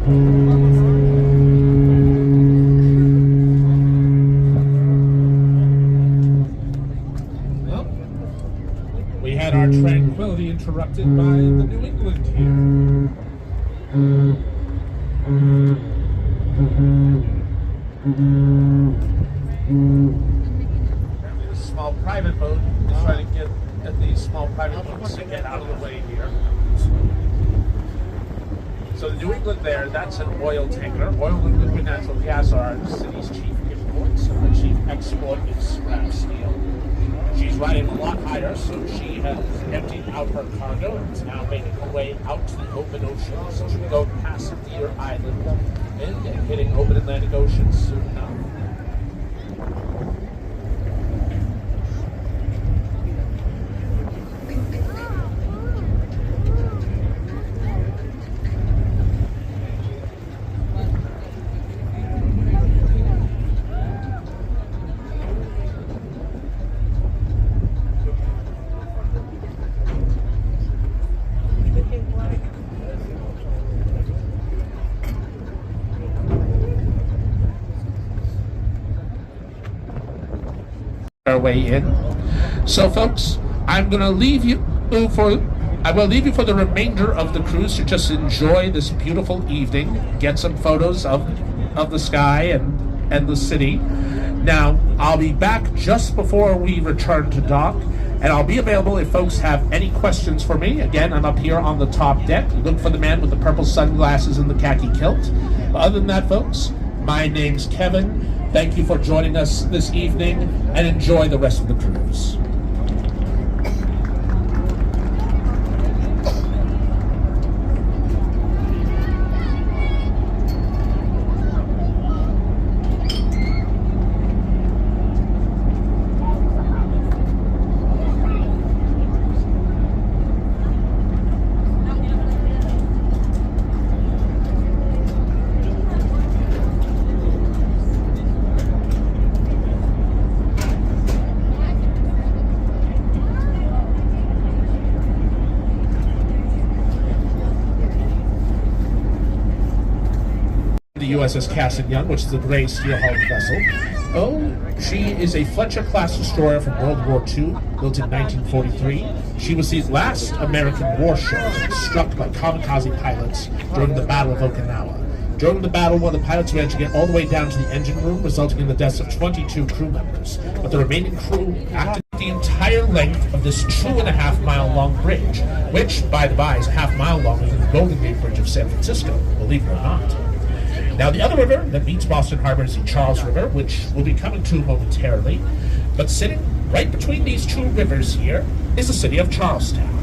Well, we had our tranquility interrupted by the New England here. A small private boat is trying to get at these small private boats to get out of the way here. So the New England there, that's an oil tanker. Oil and liquid natural gas are the city's chief imports, and the chief export is scrap steel. She's riding a lot higher, so she has emptied out her cargo and is now making her way out to the open ocean. So she'll be going past Deer Island and hitting open Atlantic Ocean soon enough. Our way in. So folks, I'm gonna leave you for the remainder of the cruise to just enjoy this beautiful evening, get some photos of the sky and the city. Now, I'll be back just before we return to dock, and I'll be available if folks have any questions for me. Again, I'm up here on the top deck. Look for the man with the purple sunglasses and the khaki kilt. But other than that, folks, my name's Kevin. Thank you for joining us this evening, and enjoy the rest of the cruise. USS Cassin Young, which is a gray steel-hulled vessel. Oh, she is a Fletcher-class destroyer from World War II, built in 1943. She was the last American warship struck by kamikaze pilots during the Battle of Okinawa. During the battle, one of the pilots managed to get all the way down to the engine room, resulting in the deaths of 22 crew members. But the remaining crew acted the entire length of this 2.5-mile-long bridge, which, by the by, is a half-mile longer than the Golden Gate Bridge of San Francisco, believe it or not. Now, the other river that meets Boston Harbor is the Charles River, which we'll be coming to momentarily. But sitting right between these two rivers here is the city of Charlestown.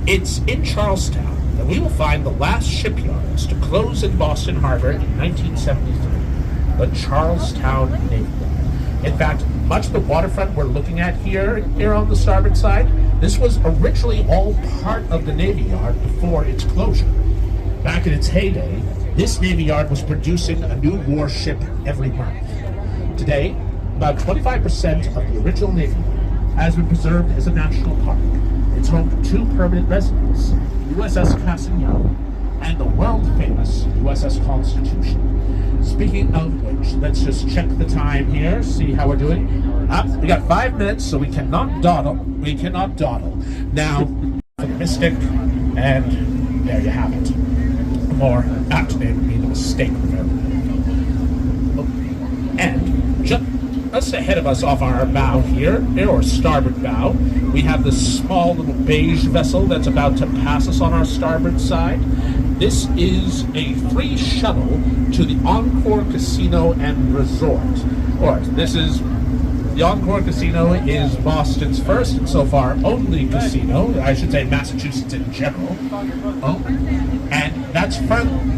It's in Charlestown that we will find the last shipyards to close in Boston Harbor in 1973, the Charlestown Navy Yard. In fact, much of the waterfront we're looking at here on the starboard side, this was originally all part of the Navy Yard before its closure. Back in its heyday, this Navy Yard was producing a new warship every month. Today, about 25% of the original Navy Yard has been preserved as a national park. It's home to two permanent residents, USS Cassin Young and the world-famous USS Constitution. Speaking of which, let's just check the time here, see how we're doing. We got 5 minutes, so we cannot dawdle. Now, for the Mystic, and there you have it. More apt name would be the Mistake River. And just ahead of us off our bow here, or starboard bow, we have this small little beige vessel that's about to pass us on our starboard side. This is a free shuttle to the Encore Casino and Resort. Or the Encore Casino is Boston's first and so far only casino, I should say Massachusetts in general. And that's fun.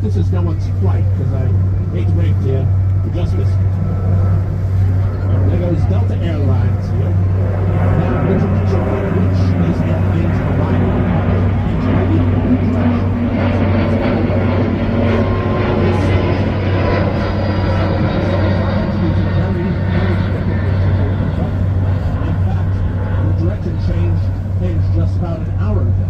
this is no one's flight because I hate to break to you, we're just missing. There goes Delta Airlines here. Now, introducing which these airplanes provide just about an hour ago.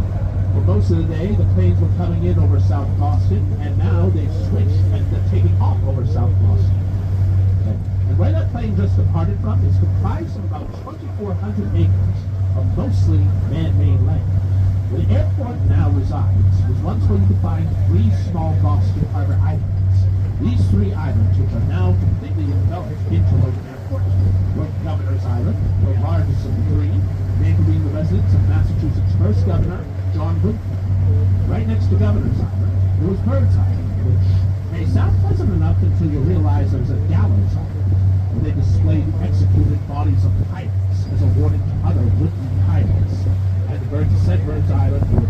For most of the day, the planes were coming in over South Boston, and now they've switched and they're taking off over South Boston. And where that plane just departed from is comprised of about 2,400 acres of mostly man-made land. Where the airport now resides was once where you could find 3 small Boston Harbor islands. These 3 islands, which are now completely enveloped into Logan Airport, were Governor's Island, the largest of the 3, named to be the residence of Massachusetts' first governor, John Whitfield. Right next to Governor's Island, there was Bird's Island, which may sound pleasant enough until you realize there was a gallows island, where they displayed executed bodies of pirates as a warning to other would-be pirates. And the birds said Bird's Island would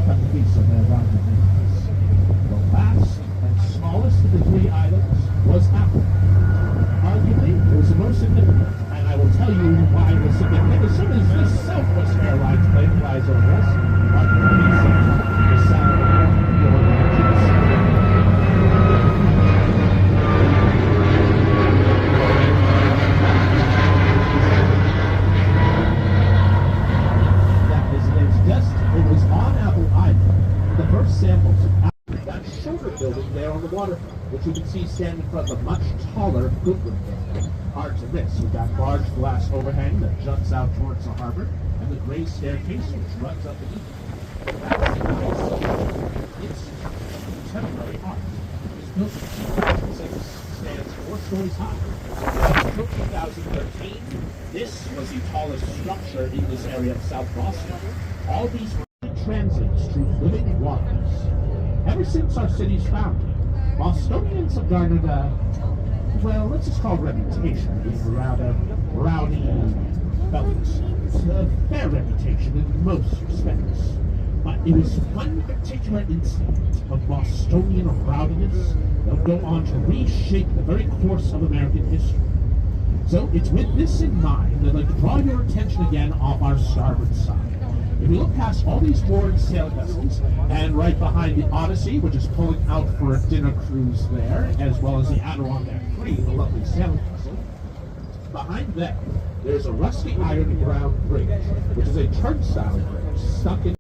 cut the piece of their rounded names. The last and smallest of the 3 islands was Apple. Arguably, it was the most significant, and I will tell you why it was significant as soon as this Southwest Airlines plane flies over us. Arguably, sometimes the sound of your engines. That is its guest. It was on Apple Island. The first samples of Apple, that shoulder building there on the waterfront, which you can see standing in front of a much taller Goodwin building. Hard to miss with that large glass overhang that juts out towards the harbor, and the gray staircase which runs up beneath it. That's nice. It's contemporary art. This building stands 4 stories high. Until 2013, this was the tallest structure in this area of South Boston. All these were translates to living waters. Ever since our city's founding, Bostonians have garnered a, well, let's just call it reputation of being rather rowdy fellows. It's a fair reputation in most respects. But it is one particular incident of Bostonian rowdiness that will go on to reshape the very course of American history. So it's with this in mind that I'd like to draw your attention again off our starboard side. If you look past all these moored sail vessels, and right behind the Odyssey, which is pulling out for a dinner cruise there, as well as the Adirondack Free, the lovely sailing vessel, behind them, there's a rusty iron ground bridge, which is a turnstile bridge stuck in